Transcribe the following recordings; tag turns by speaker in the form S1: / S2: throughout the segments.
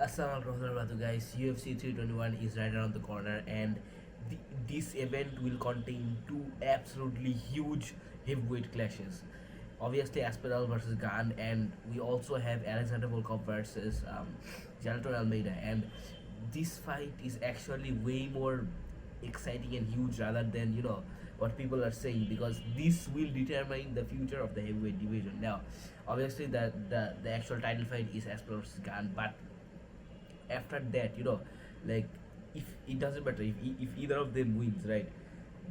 S1: Assalamualaikum warahmatullahi guys. UFC 321 is right around the corner, and this event will contain two absolutely huge heavyweight clashes. Obviously, Aspinall versus Gane, and we also have Alexander Volkov versus Jailton Almeida. And this fight is actually way more exciting and huge rather than what people are saying, because this will determine the future of the heavyweight division. Now, obviously, the actual title fight is Aspinall versus Gane, but after that, like, if it doesn't matter if either of them wins, right,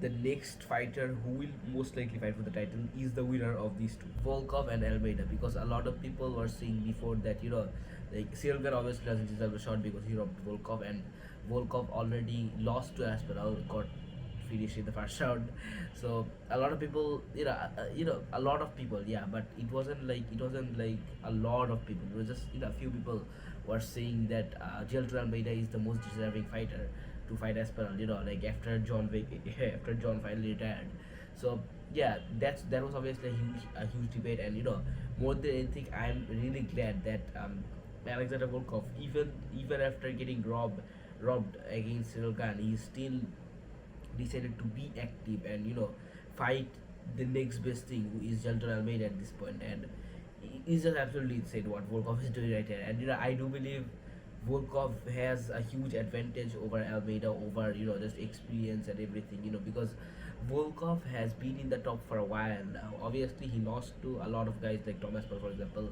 S1: the next fighter who will most likely fight for the title is the winner of these two, Volkov and Almeida, because a lot of people were saying before that, like, Silver obviously doesn't deserve a shot because he robbed Volkov, and Volkov already lost to Aspinall, got finished in the first round. So a lot of people, a lot of people, yeah, but it wasn't like a lot of people. It was just a few people were saying that Jailton Almeida is the most deserving fighter to fight Aspinall. Like after after John finally retired. So yeah, that was obviously a huge debate, and more than anything, I'm really glad that Alexander Volkov, even after getting robbed against Cyril Khan, he still decided to be active and fight the next best thing, who is Jailton Almeida at this point. And it's just absolutely insane what Volkov is doing right here. And I do believe Volkov has a huge advantage over Almeida, over just experience and everything, because Volkov has been in the top for a while now. Obviously, he lost to a lot of guys like Thomas Paul, for example.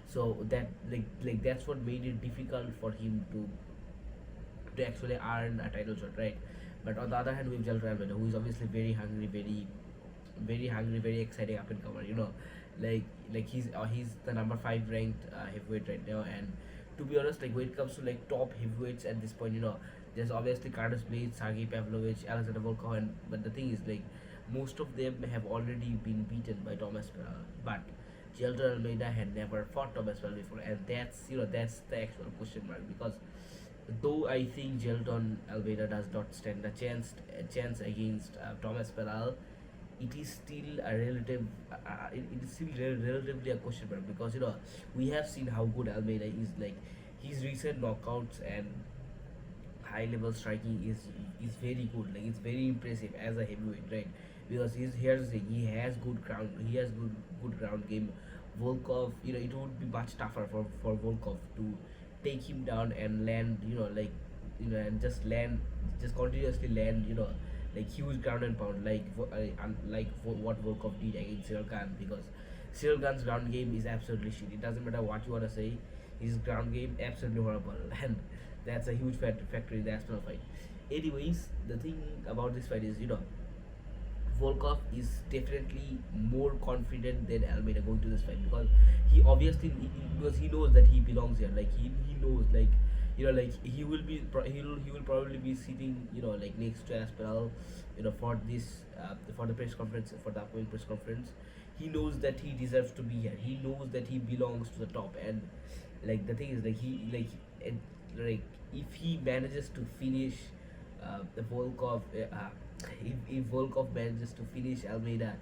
S1: So that, like that's what made it difficult for him to actually earn a title shot, right? But on the other hand, we have Jailton Almeida, who is obviously very hungry, very hungry, very exciting up and comer. Like he's the number 5 ranked heavyweight right now. And to be honest, like when it comes to like top heavyweights at this point, there's obviously Curtis Blades, Sergey Pavlovich, Alexander Volkov, and but the thing is, like, most of them have already been beaten by Thomas Pereira, but Jailton Almeida had never fought Thomas Pereira before, and that's the actual question mark. Because though I think Jailton Almeida does not stand a chance against Thomas Pereira, it is still a relative it is still relatively a question mark, because we have seen how good Almeida is. Like, his recent knockouts and high level striking is very good. Like, it's very impressive as a heavyweight, right? Because here's the thing, he has good ground game. Volkov, it would be much tougher for Volkov to take him down and land, and just continuously land, like huge ground and pound, like what Volkov did against Cyril Khan. Because Cyril Khan's ground game is absolutely shit. It doesn't matter what you wanna say, his ground game absolutely horrible, and that's a huge factor in the Aspinall fight. Anyways, the thing about this fight is, Volkov is definitely more confident than Almeida going to this fight, because because he knows that he belongs here. Like, he knows, like, like he will probably be sitting, like, next to Aspinall, for this for the press conference, for the upcoming press conference. He knows that he deserves to be here. He knows that he belongs to the top. And like, the thing is, like, it, like if he manages to finish the Volkov, if Volkov manages to finish Almeida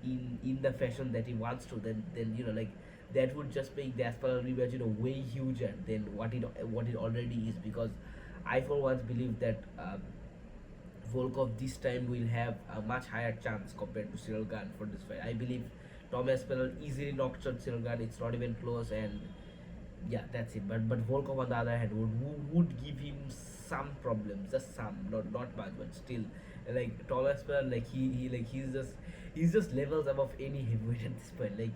S1: in the fashion that he wants to, then like, that would just make the Aspinall rematch, way huger than what it already is. Because I for once believe that Volkov this time will have a much higher chance compared to Cyril Gane for this fight. I believe Tom Aspinall easily knocks out Cyril Gane. It's not even close. And yeah, that's it. But Volkov, on the other hand, would give him some problems, just some, not much, but still. Like, Thomas Pereira, like, he's just levels above any heavyweight at this point. Like,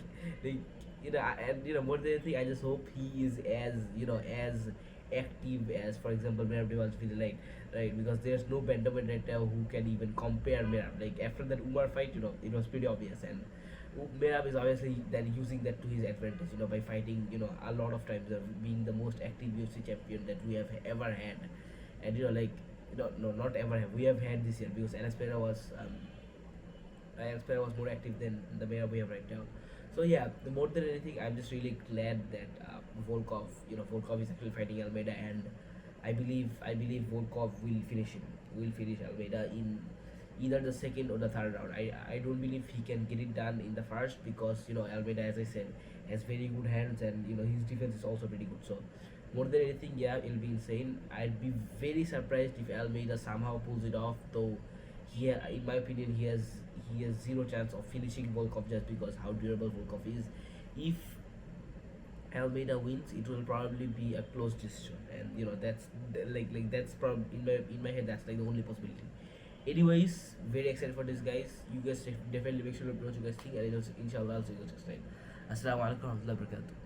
S1: and more than anything, I just hope he is as active as, for example, Merab Devalshvili, like, right? Because there's no bantamweight right now who can even compare Merab. Like, after that Umar fight, it was pretty obvious. And Merab is obviously then using that to his advantage, by fighting, a lot of times, being the most active UFC champion that we have ever had. And like, no, not ever have, we have had this year, because Alex Pereira was more active than the Merab we have right now. So yeah, more than anything, I'm just really glad that Volkov is actually fighting Almeida. And I believe Volkov will finish Almeida in either the second or the third round. I don't believe he can get it done in the first, because Almeida, as I said, has very good hands, and his defense is also pretty good. So More than anything, yeah, it'll be insane. I'd be very surprised if Almeida somehow pulls it off, though. In my opinion, he has zero chance of finishing Volkov just because how durable Volkov is. If Almeida wins, it will probably be a close decision, and that's that's probably in my head. That's like the only possibility. Anyways, very excited for this, guys. You guys definitely make sure to know what you guys think, and inshallah, I'll see you guys next time. Assalamu alaikum warahmatullahi wabarakatuh.